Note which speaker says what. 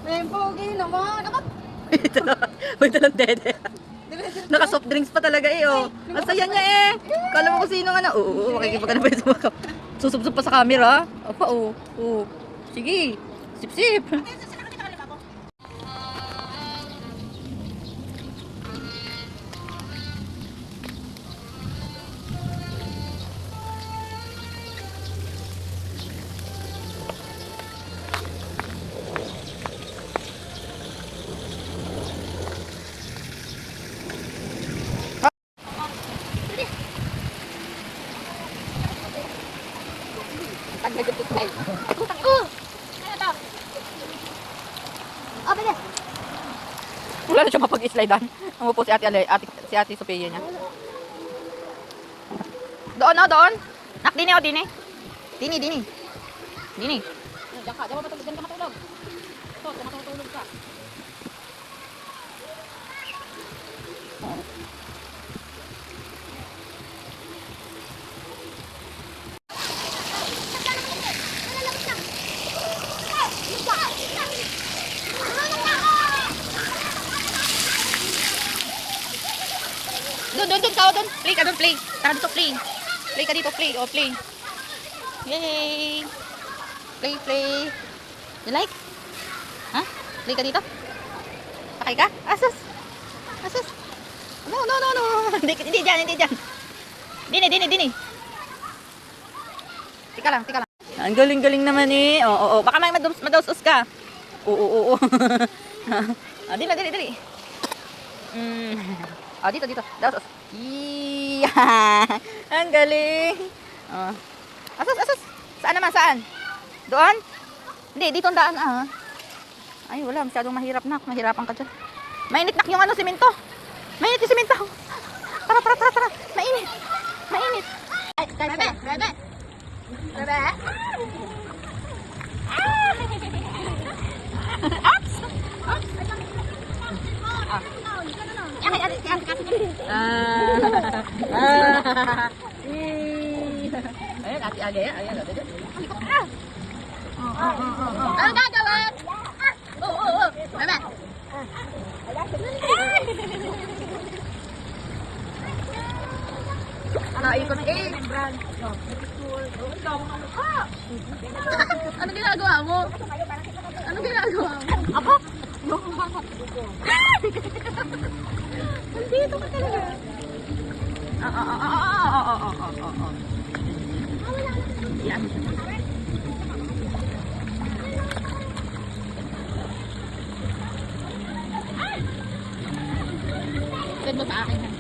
Speaker 1: Eh, pogi naman. Ako.
Speaker 2: May dalang dede. Naka soft drinks pa talaga eh, oh. Ang saya niya eh. Kala mo kung sino nga na. Oo, makikipag na ba yung sumakap. Susubsob pa sa camera. Opa, oo. Oo. Sige. Sip-sip. Wala na siya mapag-slidean. Umupo si si ate Sophia niya. Doon, no, doon. Nak, dini, o, dini. Dini. Diyan ka matulog. Ito, matutulog ka. Doon, kao doon. Play ka doon, play. Tara dito, play. Play ka dito, play. O, play. Yay! Play. You like? Ha? Play ka dito? Sakay ka? Asus! No. Hindi dyan. Dini. Tika lang. Ang galing naman eh. Oo. Baka may madausos ka. Oo. Dili. Dito. Dausos. Ang galing. Asus. Saan? Doon? Hindi, dito ang daan Ay, wala. Masyadong mahirap na. Mahirapan ka dyan. Mainit nak yung simento. Mainit yung simento. Tara. Mainit. Bebe. Ayan, ati Aga yan. Ayan. Ano gagawin? Oo. Bebe. Naikot eh. Ano ginagawa mo? Ako? Nandito ka talaga. Yan. Send mo sa akin.